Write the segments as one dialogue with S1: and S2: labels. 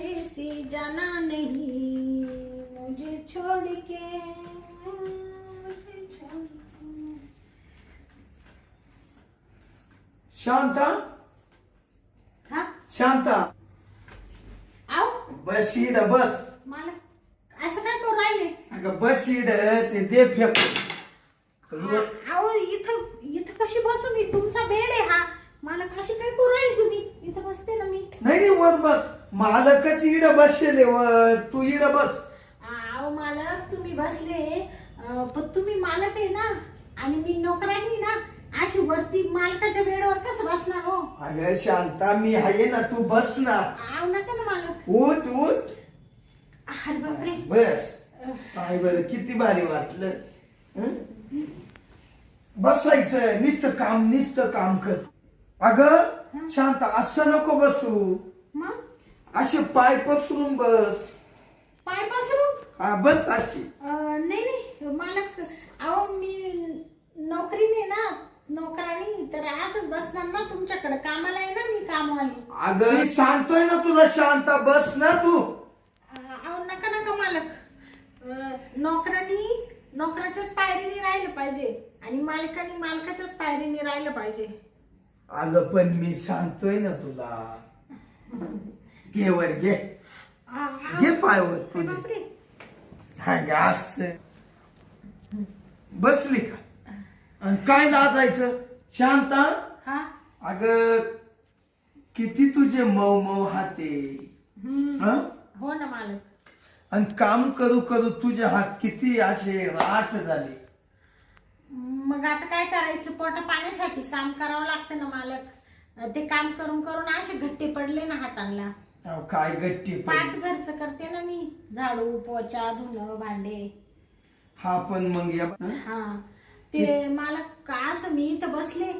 S1: ऐसी जाना नहीं मुझे छोड़ के
S2: शांता
S1: हा
S2: शांता
S1: आओ
S2: बस इड बस.
S1: मला असं काय करू राहिले
S2: अगं बस इड ते दे फेकून.
S1: आओ इथं इथं कशी बसू मी तुमचा बेड आहे हा मला कशी काय करू राहिले तुम्ही इथं बसते ना मी
S2: नाही वर बस. मालकच इड बसले वर, तू इड बस.
S1: आओ मालक तुम्ही बसले पण तुम्ही मालक आहे ना आणि मी नोकरानी ना अशी वरती मालकाच्या बेडवर कसं बसणार हो
S2: अगं शांता मी आहे ना, तू बस ना.
S1: आव नका ना मालक
S2: उठ उठ
S1: अरे बापरे
S2: बस. काय बरं किती भारी वाटलं. हं? बसायचं नुसतं काम कर. अगं शांता असं नको बसू,
S1: मग
S2: असे पाय पसरून बस.
S1: पाय पसरून
S2: हा बस अशी.
S1: नाही नाही मालक अहो मी नोकरीने ना नोकरानी तर असंच बसणार ना तुमच्याकडे कामाला आहे ना मी कामवाली
S2: अगं मी सांगतोय ना तुला शांता बस ना तू.
S1: अहो नका नका मालक नोकरानी नोकराच्याच पायरीने राहिलं पाहिजे आणि मालकानी मालकाच्याच पायरीने राहिलं पाहिजे.
S2: अगं पण मी सांगतोय ना तुला. घे वर घे घे पायवर तुझे.
S1: बापरे
S2: हा गॅस बसली का आणि काय लाजायचं शांता.
S1: हा
S2: अगं किती तुझे मऊ मऊ हाते. हं?
S1: हो ना मालक
S2: आणि काम करू करू तुझे हात किती असे राठ झाले.
S1: मग आता काय करायचं पोटा पाण्यासाठी काम करावं लागतं ना मालक ते काम करून करून असे घट्टे पडले ना हातांना.
S2: अहो, काय गट्टी
S1: पाच
S2: पडली.
S1: घरचं करते ना मी झाडू पोचा धुणं भांडे.
S2: हा पण मग या हं?
S1: हा ते मला का असं मी इथं बसले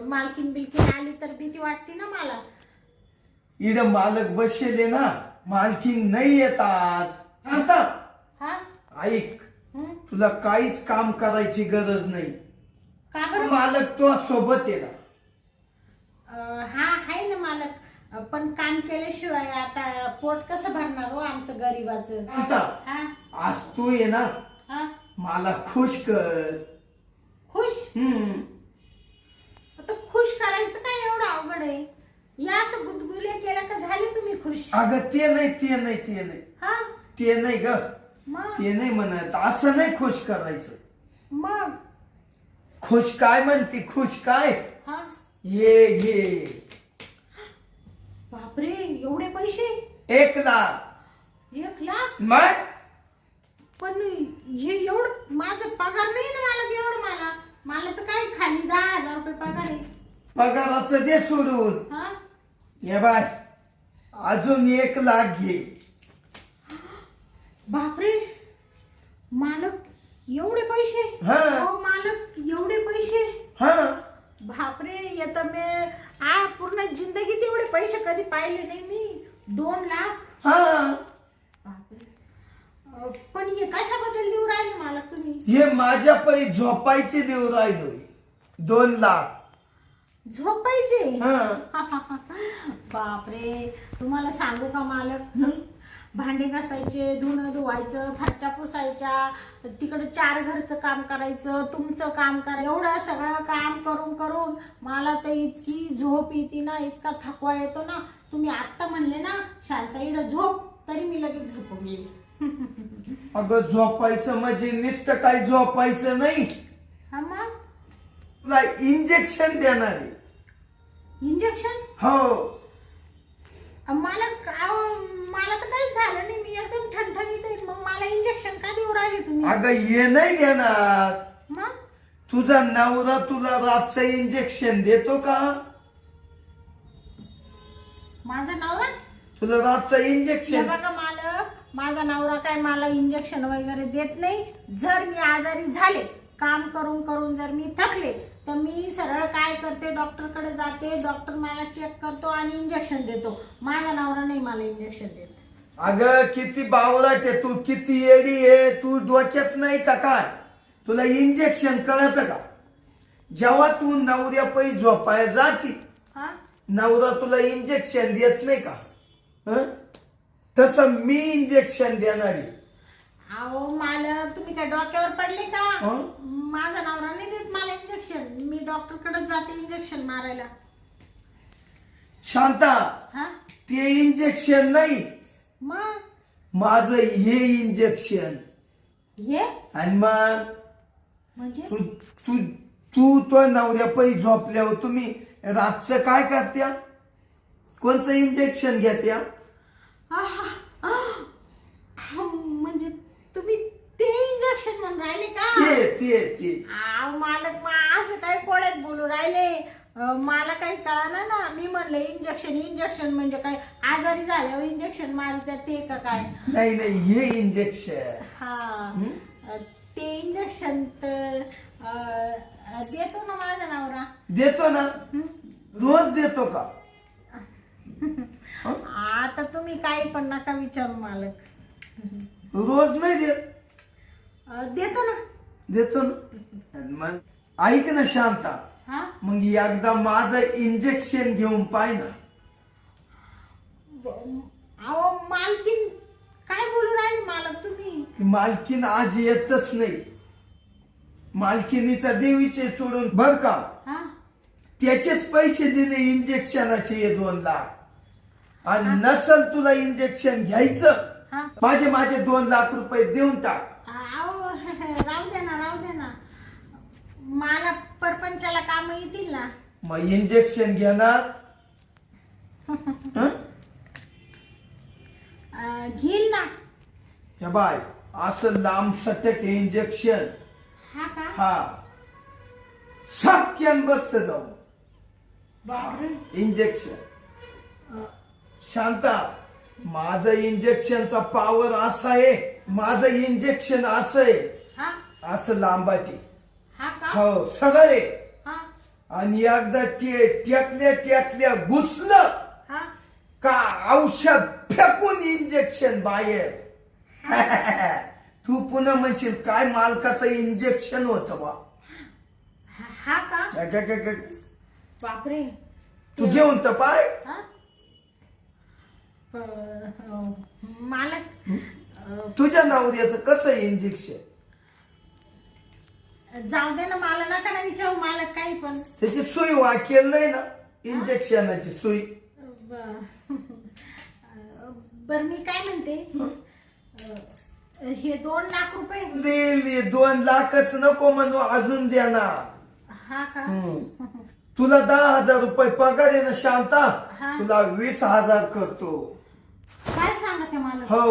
S1: मालकीन बिलकीन आली तर भीती वाटते ना मला.
S2: इड मालक बसले ना, मालकीन नाही येत आज. शांता
S1: हा
S2: ऐक,
S1: हं?
S2: तुला काहीच काम करायची गरज नाही.
S1: का बरं
S2: मालक तो सोबत आहे ना.
S1: हा आहे ना मालक पण काम केल्याशिवाय आता पोट कसं भरणार हो आमचं गरीबाचं.
S2: शांता
S1: हा
S2: आज तू ये ना
S1: हा
S2: मला खुश कर.
S1: खुश आता खुश करायचं काय एवढं अवघड आहे. या असं गुदगुले केलं का झाले तुम्ही खुश.
S2: अगं ते नाही
S1: हा
S2: ते नाही ग.
S1: मग
S2: ते नाही म्हणत, असं नाही खुश करायचं.
S1: मग
S2: खुश काय म्हणते, खुश काय
S1: हा
S2: ये घे.
S1: बापरे एवढे पैसे
S2: 1,00,000.
S1: 1,00,000
S2: मग
S1: पण हे एवढं माझं पगार नाही ना मला एवढं मला तर काय खाली 10,000 रुपये पगार आहे.
S2: पगाराचं दे सोडून.
S1: हा
S2: ये बाय अजून 1,00,000 घे.
S1: बापरे मालक एवढे पैसे.
S2: हा.
S1: अहो, मालक एवढे पैसे
S2: हा
S1: बापरे येत मी पूर्ण जिंदगीत एवढे पैसे कधी पाहिले नाही मी. 2,00,000
S2: हा
S1: बापरे पण हे कशाबद्दल देऊ राहिले मालक तुम्ही.
S2: हे माझ्या पै झोपायचे देऊ राहिलोय. 2,00,000.
S1: झोपायचे.
S2: हा
S1: बापरे तुम्हाला सांगू का मालक भांडे घासायचे धुणं धुवायचं फरच्या पुसायच्या तिकडे 4 घरचं काम करायचं तुमचं काम करायचं एवढं सगळं काम करून करून मला तर इतकी झोप येते ना इतका थकवा येतो ना. तुम्ही आत्ता म्हणले ना शांता इकडं झोप तरी मी लगेच झोपून गेली.
S2: अगं झोपायचं म्हणजे नुसतं काही झोपायचं नाही.
S1: हा मग
S2: तुला इंजेक्शन देणार आहे.
S1: इंजेक्शन
S2: हो
S1: मला तर काहीच झालं नाही मी एकदम ठणठणीत आहे. मग मला इंजेक्शन का देऊ राहिले तुम्ही.
S2: अगं हे नाही देणार.
S1: मग
S2: तुझा नवरा तुला रातचं इंजेक्शन देतो का.
S1: माझा नवरा
S2: तुला रातचं
S1: हे
S2: इंजेक्शन.
S1: बघा मालक माझा नवरा काय मला इंजेक्शन वगैरे देत नाही. जर मी आजारी झाले काम करून करून जर मी थकले तर मी सरळ काय करते डॉक्टरकडे जाते. डॉक्टर मला चेक करतो आणि इंजेक्शन देतो. माझा नवरा नाही मला इंजेक्शन देत.
S2: अगं किती बावळट आहे तू, किती येडी आहे तू. डोक्यात नाही का काय तुला इंजेक्शन कळत का. जेव्हा तू नवऱ्या पै झोपाय जाती
S1: हा
S2: नवरा तुला इंजेक्शन देत नाही का? हं? तसं मी इंजेक्शन देणारी.
S1: अहो मला तुम्ही काय डोक्यावर पडले का?
S2: हं?
S1: माझा नवरा नाही देत मला इंजेक्शन. मी डॉक्टर कडे जाते इंजेक्शन मारायला.
S2: शांता,
S1: हा
S2: ते इंजेक्शन नाही,
S1: मग
S2: माझं हे इंजेक्शन.
S1: हे
S2: आणि मग
S1: म्हणजे
S2: तू तू तू तो नवऱ्या पै झोपल्यावर तुम्ही रातचं काय करत्या? कोणचं इंजेक्शन घेत्या?
S1: म्हणजे तुम्ही ते इंजेक्शन म्हणून राहिले का?
S2: ते
S1: अहो मालक मग असं काय कोड्यात बोलू राहिले? मला काही कळणार ना. मी म्हणलं इंजेक्शन म्हणजे काय आजारी झाल्यावर इंजेक्शन मारतात ते का काय?
S2: नाही हे इंजेक्शन.
S1: हा ते इंजेक्शन तर देतो ना माझा नवरा.
S2: देतो ना? रोज देतो का?
S1: आता तुम्ही काही पण नका विचारू मालक.
S2: रोज नाही देत.
S1: देतो ना.
S2: देतो ना. आणि मग ऐक ना शांता,
S1: हा
S2: मग एकदा माझं इंजेक्शन घेऊन पाय ना.
S1: अहो मालकीन काय बोलू राहिले मालक तुम्ही?
S2: ती मालकीन आज येतच नाही. मालकिनीचा देवीचे सोडून बर का,
S1: हा
S2: त्याचेच पैसे दिले इंजेक्शनाचे 2 लाख. आणि नसल तुला इंजेक्शन घ्यायचं,
S1: हा
S2: माझे 2 लाख रुपये देऊन टाक.
S1: अहो राहू दे ना. मला परपंचाला काम येतील ना.
S2: मग इंजेक्शन घेणार? हं?
S1: घेईल ना.
S2: हे बाय, असं लांब सटक इंजेक्शन.
S1: हा का?
S2: हा सटक्यान बसत जाऊ
S1: बापरे.
S2: इंजेक्शन. शांता, माझं इंजेक्शनचा पॉवर असा आहे, माझं इंजेक्शन असं आहे,
S1: हा
S2: असं लांबाटी.
S1: हा का?
S2: हो सगळं आहे.
S1: हा
S2: आणि एकदा ते टेकल्या घुसलं
S1: हा
S2: का औषध फेकून इंजेक्शन बाहेर. तू पुन्हा म्हणशील काय मालकाचं इंजेक्शन होतं बा.
S1: हा का? बापरे.
S2: तू घेऊन तर पाय.
S1: हा? मालक
S2: तुझ्या नवऱ्याचं कसं इंजेक्शन?
S1: जाऊ दे ना. मला नका ना विचारू मालक काही पण.
S2: त्याची सुई वाकेल नाही ना, इंजेक्शनाची सुई.
S1: बर मी काय म्हणते, हे 2 लाख रुपये.
S2: देईल 2 लाखच नको म्हणू, अजून द्या ना.
S1: हा का?
S2: तुला 10,000 रुपये पगार आहे ना शांता,
S1: हा.
S2: तुला 20,000 करतो.
S1: काय सांगते मला?
S2: हो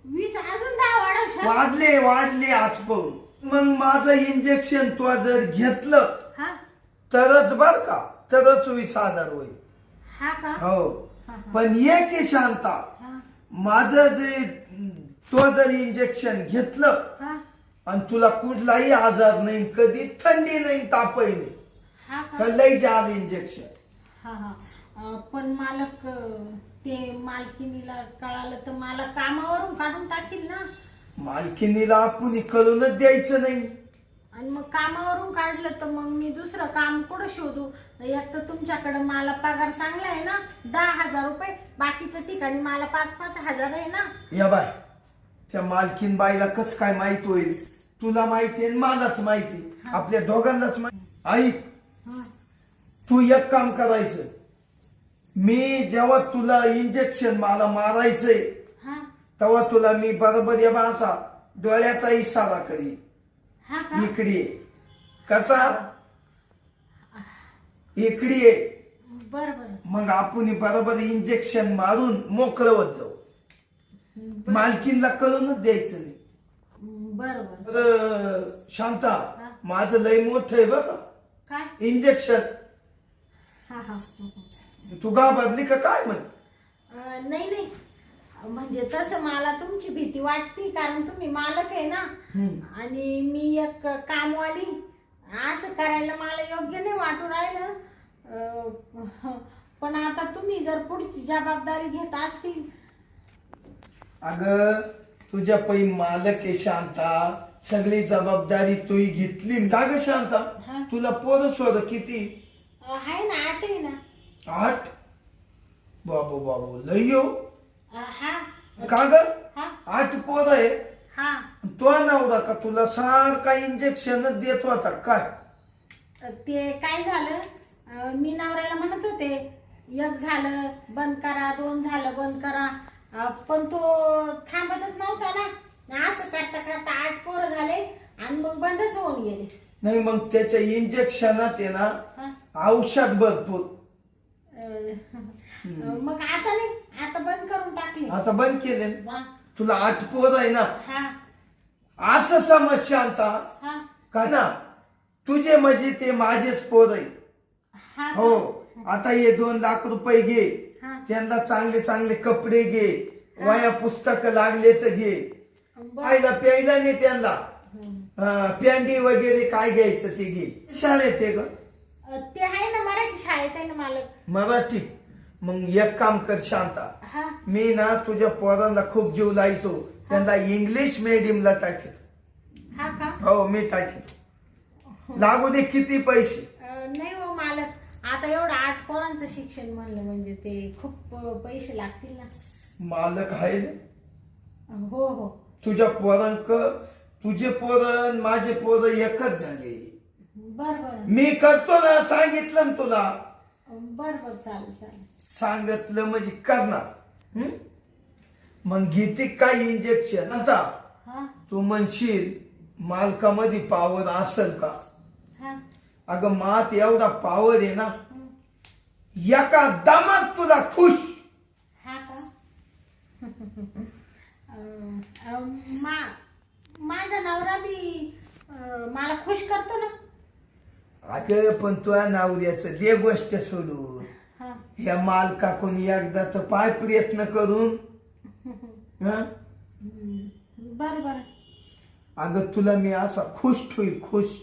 S1: 20 अजून 10 वाढवशाल?
S2: वाढले आज पाहून. मग माझं इंजेक्शन तू जर घेतलं
S1: हा
S2: तरच बर का, तरच 20,000 होईल.
S1: हा का?
S2: हो पण एक आहे शांता,
S1: हा
S2: माझं जे तो जर इंजेक्शन घेतलं
S1: हा
S2: आणि तुला कुठलाही आजार नाही, कधी थंडी नाही, तापही नाही,
S1: हा का?
S2: लई जाल इंजेक्शन.
S1: हा पण मालक ते मालकिनीला कळालं तर मला कामावरून काढून टाकील ना.
S2: मालकिनीला आपण कळूनच द्यायचं नाही.
S1: आणि मग कामावरून काढलं तर मग मी दुसरं काम कुठं शोधू? एक तर तुमच्याकडे मला पगार चांगला आहे ना, 10,000 रुपये. बाकीच्या ठिकाणी मला 5-5 हजार आहे ना.
S2: या बाय, त्या मालकीन बाईला कस काय माहित होईल? तुला माहिती आहे, मलाच माहिती, आपल्या दोघांनाच माहिती. ऐक,
S1: हा
S2: तू एक काम करायचं, मी जेव्हा तुला इंजेक्शन मला मारायचंय
S1: हा
S2: तेव्हा तुला मी बरोबर या माणसा डोळ्याचा इशारा करी,
S1: हा का?
S2: इकडे ये. कसा? इकडे ये.
S1: बर बर
S2: मग आपण बरोबर इंजेक्शन मारून मोकळं होत जाऊ. मालकीनला कळूनच द्यायचं नाही.
S1: बर बर.
S2: बरं शांता, माझं लय मोठं आहे बघा
S1: काय?
S2: इंजेक्शन.
S1: हा हा
S2: तू घाबरली का काय म्हण?
S1: नाही नाही, म्हणजे तसं मला तुमची भीती वाटते, कारण तुम्ही मालक आहे ना आणि मी एक कामवाली. असं करायला मला योग्य नाही वाटू राहिलं. पण आता तुम्ही जर पुढची जबाबदारी घेत असतील.
S2: अगं तुझ्या पै मालक आहे शांता, सगळी जबाबदारी तू घेतली का ग शांता?
S1: हा.
S2: तुला पोरं सोर किती?
S1: आहे ना, 8 आहे ना.
S2: 8? बाबू बाबू लय हो.
S1: हा
S2: का ग?
S1: हा
S2: 8 पोरं आहे.
S1: हा.
S2: तो नवरा का तुला सारखा इंजेक्शन देत होता काय?
S1: ते काय झालं, मी नवऱ्याला म्हणत होते, 1 झालं बंद करा, 2 झालं बंद करा, पण तो थांबतच नव्हता ना. असं करता करता 8 पोरं झाले आणि मग बंदच होऊन गेले.
S2: नाही मग त्याच्या इंजेक्शनात आहे ना
S1: हा.
S2: औषध भरपूर.
S1: मग आता नाही, आता बंद करून टाकले.
S2: आता बंद केले.
S1: हा
S2: तुला 8 पोर आहे ना,
S1: हा
S2: असं समज शांता
S1: हा
S2: का ना, तुझे म्हणजे ते माझेच पोर आहे.
S1: हा.
S2: हो. आता हे 2 लाख रुपये घे,
S1: हा.
S2: त्यांना चांगले चांगले कपडे घे, वया पुस्तक लागले तर घे, खायला प्यायला नाही त्यांना, पॅन्डी वगैरे काय घ्यायचं ते घे. शाळेत आहे ग?
S1: ते आहे ना, मराठी शाळेत आहे ना मालक.
S2: मराठी? मग एक काम कर शांता,
S1: हा
S2: मी ना तुझ्या पोरांना खूप जीव लावतो, त्यांना इंग्लिश मीडियमला टाकेल.
S1: हा का?
S2: हो मी टाकेल, लागू दे किती पैसे.
S1: नाही हो मालक, आता एवढं 8 पोरांचं शिक्षण म्हणलं म्हणजे ते खूप पैसे लागतील ना.
S2: मालक आहे ना?
S1: हो हो.
S2: तुझ्या पोरांक, तुझे पोरं माझे पोरं एकच झाले.
S1: बर बर
S2: मी करतो ना, सांगितलं ना तुला.
S1: बर बर, चालेल चालेल.
S2: सांगितलं म्हणजे करणार. हं? मग घेते काय इंजेक्शन? आता
S1: हा
S2: तू म्हणशील मालकामध्ये पावर असेल का?
S1: हा.
S2: अगं मात एवढा पावर आहे ना, एका दमात तुला खुश.
S1: हा का? माझा नवरा बी मला खुश करतो ना.
S2: अगं पण तुझ्या नवऱ्याचं दे गोष्ट सोडून,
S1: हा.
S2: या मालकाकडून एकदाच पाय प्रयत्न करून. हं?
S1: बर बर.
S2: अगं तुला मी असा खुश ठेवी, खुश.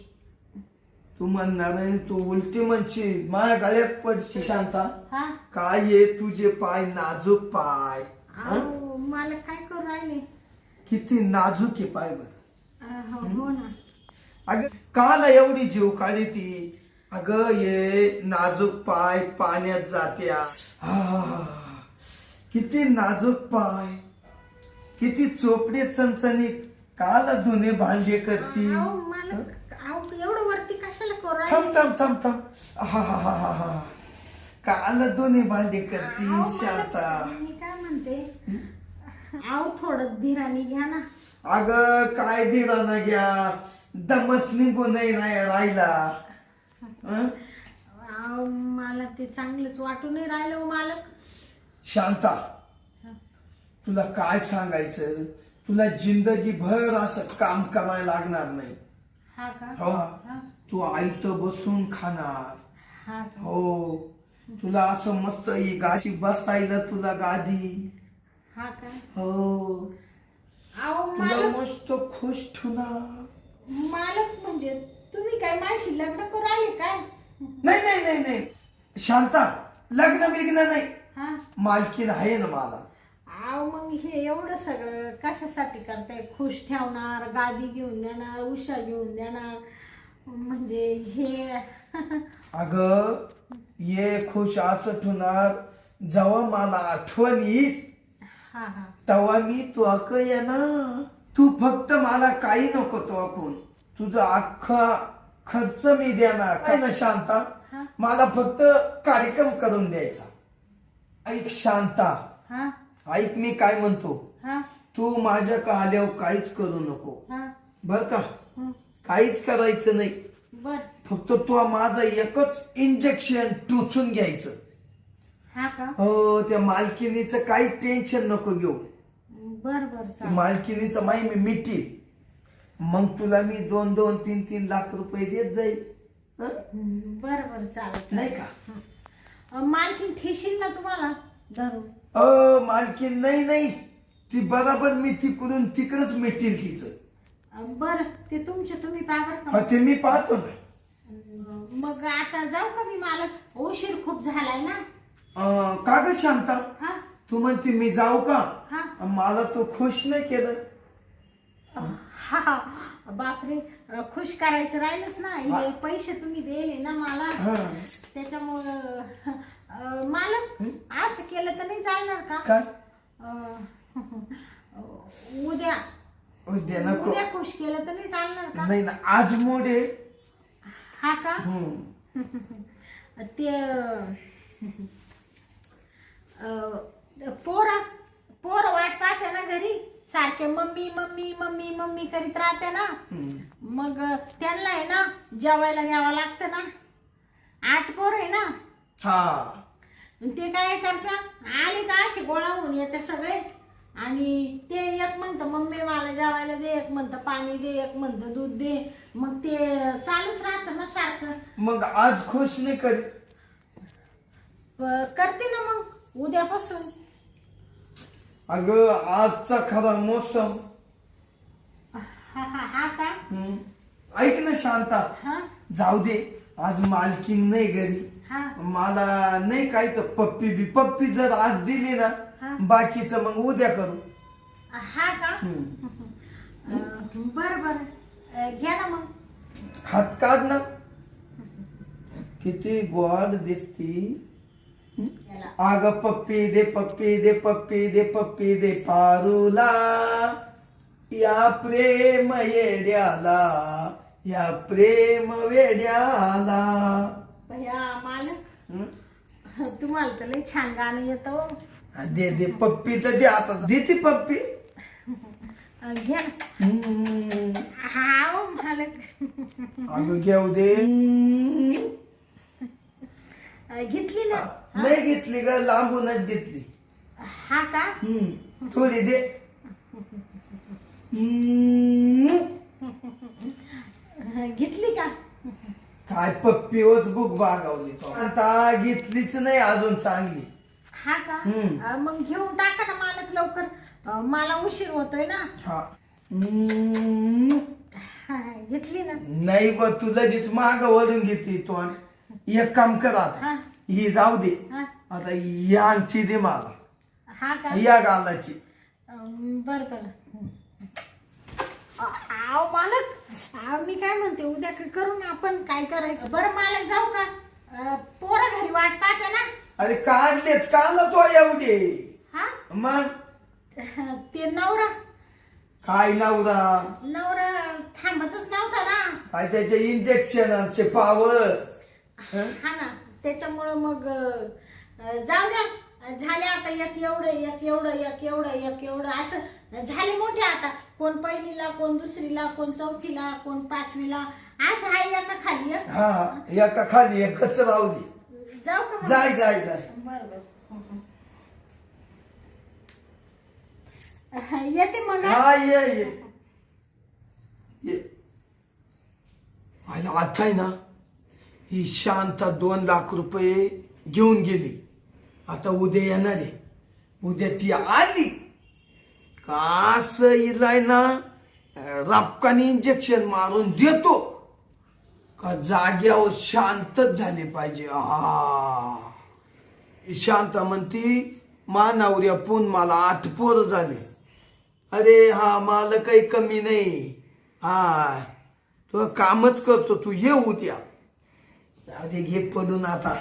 S2: तू म्हणणार आहे, तू उलटी म्हणशील माझ्या गळ्यात पडशी. शांता
S1: हा.
S2: काय आहे तुझे पाय, नाजूक पाय. हं?
S1: अहो, मला काय करू राहिले.
S2: किती नाजूक आहे पाय बर.
S1: हो ना.
S2: अगं काला एवढी जीव काढी ती. अगं ये नाजूक पाय पाण्यात जात्या. किती नाजूक पाय, किती चोपडे चणचणीत. काला धुणे भांडे करती.
S1: अहो, मला अहो, एवढं वरती कशाला करू राहिले.
S2: थांब थांब थांब थांब. हा काला धुणे भांडे करती
S1: अहो,
S2: शांता.
S1: मी काय म्हणते, अहो थोडं धीराने घ्या ना.
S2: अगं काय दिला घ्या, दमस निघून नाही राहिला. हं?
S1: अहो, मला ते चांगलंच वाटू नाही राहिलं हो मालक.
S2: शांता तुला काय सांगायचं, तुला जिंदगी भर असं काम करायला लागणार नाही.
S1: हा का?
S2: हो.
S1: हा.
S2: तू आईतं बसून खाणार.
S1: हा का?
S2: हो. तुला असं मस्त ही गाशी बसायला तुला गादी.
S1: हा का?
S2: हो.
S1: अहो
S2: तुला
S1: मालक,
S2: मस्त खुश ठेवणार.
S1: मालक म्हणजे तुम्ही काय माझी लग्न करू आले काय?
S2: नाही नाही नाही नाही शांता, लग्न बिग्न नाही,
S1: हा.
S2: मालकीन आहे ना मला.
S1: अहो मग हे एवढं सगळं कशासाठी करताय? खुश ठेवणार, गादी घेऊन देणार, उषा घेऊन देणार, म्हणजे हे
S2: अगं ये खुश असं ठेवणार, जेव्हा मला आठवण येईल
S1: हा हा.
S2: तेव्हा मी तू अक ये ना. तू फक्त मला काही नको तो अकून, तुझा अख्खा खर्च मी देणार काय ना शांता.
S1: हा.
S2: मला फक्त कार्यक्रम करून द्यायचा. ऐक शांता,
S1: हा
S2: ऐक मी काय म्हणतो.
S1: हा
S2: तू माझ्या का आल्यावर काहीच करू नको
S1: हा.
S2: बर का?
S1: हं.
S2: काहीच करायचं नाही.
S1: बर.
S2: फक्त तू माझं एकच इंजेक्शन टोचून घ्यायचं.
S1: हा का?
S2: हो. त्या मालकिनीचं काहीच टेन्शन नको घेऊ.
S1: बर बर, चालेल.
S2: मालकिनीचं माई मी मिटी. मग तुला मी 2-2, 3-3 लाख रुपये देत जाईल. हं?
S1: बर बर, चालेल.
S2: नाही का?
S1: मालकीन ठेशील ना तुम्हाला धरून?
S2: मालकीन नाही नाही, ती बराबर मी तिकडून तिकडच मिटील तिचं.
S1: बर, ते तुमचे तुम्ही पावर
S2: हा
S1: का?
S2: ते मी पाहतो ना.
S1: मग आता जाऊ का मी? मालक, उशीर खूप झालाय ना.
S2: का ग शांता,
S1: हा
S2: तू म्हणते मी जाऊ का?
S1: हा.
S2: मला तू खुश नाही केलं.
S1: हा बापरे, खुश करायचं राहिलंच ना. हे पैसे तुम्ही दिले ना मला, त्याच्यामुळं मालक असं केलं तर नाही चालणार का?
S2: काय
S1: उद्या
S2: उद्या नको.
S1: उद्या खुश केलं तर नाही चालणार का?
S2: नाही ना, आज मोडे.
S1: हा का? ते पोर वाट पाहते ना घरी, सारखे मम्मी मम्मी मम्मी मम्मी करीत राहते ना. मग त्यांना आहे ना जेवायला न्यावं लागतं ना. 8 पोर आहे ना.
S2: हा
S1: ते काय करता, आले का असे गोळा होऊन येते सगळे, आणि ते एक म्हणतं मम्मी मला जेवायला दे, एक म्हणतं पाणी दे, एक म्हणतं दूध दे. मग ते चालूच राहतं ना सारखं.
S2: मग आज खुश नाही करी.
S1: करते ना मग उद्यापासून.
S2: अगं आजचा खरा मोसम.
S1: हा का?
S2: ऐक ना शांता,
S1: हा
S2: जाऊ दे, आज मालकीन नाही घरी.
S1: हा
S2: मला नाही काय तर पप्पी जर आज दिली ना, बाकीचं मग उद्या करू.
S1: हा का? बर बर, घ्या ना मग.
S2: हात काढ ना, किती गोड दिसती. आग पप्पी दे पप्पी दे पप्पी दे पप्पी दे पारूला, या प्रेम येड्याला, या प्रेम वेड्याला.
S1: भैया मालक, तुम्हाला तर लई छान गाणं येतं.
S2: दे दे पप्पी तर दे, आता देते पप्पी.
S1: घ्या ना. हा मालक.
S2: अगं घेऊ दे.
S1: घेतली ना.
S2: नाही घेतली ग, लांबूनच घेतली.
S1: हा का?
S2: थोडी दे.
S1: घेतली का?
S2: काय पप्पीवच बुक बागावली तो. आता घेतलीच नाही अजून चांगली.
S1: हा का? मग घेऊन टाका ना मालक लवकर, मला उशीर होतोय ना.
S2: हा
S1: घेतली ना.
S2: नाही ब, तू लगेच माग वळून घेते तो. एक काम कर आता, ही जाऊ दे. आता यांची दे मला.
S1: हा का?
S2: या गालाची.
S1: बर बर. आव मालक, मी काय म्हणते, उद्या करू ना आपण. काय करायचं? बरं मालक, जाऊ का? पोरं घरी वाट पाहते ना.
S2: अरे काढलेच काढला तो येऊ दे.
S1: हा
S2: मग
S1: ते नवरा
S2: नवरा
S1: थांबतच नव्हता ना.
S2: काय त्याचे इंजेक्शनचे पावर.
S1: हा ना, त्याच्यामुळं मग जाऊ द्या. झाले आता, एक एवढं एक एवढं एक एवढं एक एवढं असं झाले मोठे आता. कोण पहिलीला, कोण दुसरीला, कोण चौथीला, कोण 5वीला, असं आहे एका खाली एक.
S2: हा एका खाली एकच राहू दे.
S1: जाऊ का?
S2: जाय जाय जाय.
S1: बरोबर. येते मग.
S2: हा ये ये ये. आता आहे ना, ही शांता 2 लाख रुपये घेऊन गेली. आता उद्या येणार आहे. उद्या ती आली का असं इलाय ना, रापकाने इंजेक्शन मारून देतो का जाग्यावर शांतच झाले पाहिजे. शांता म्हणती मानावऱ्या पून मला 8 पोर झाले. अरे हा, मला काही कमी नाही. हा तो कामच करतो, तू ये उद्या. आधी घे पडून आता.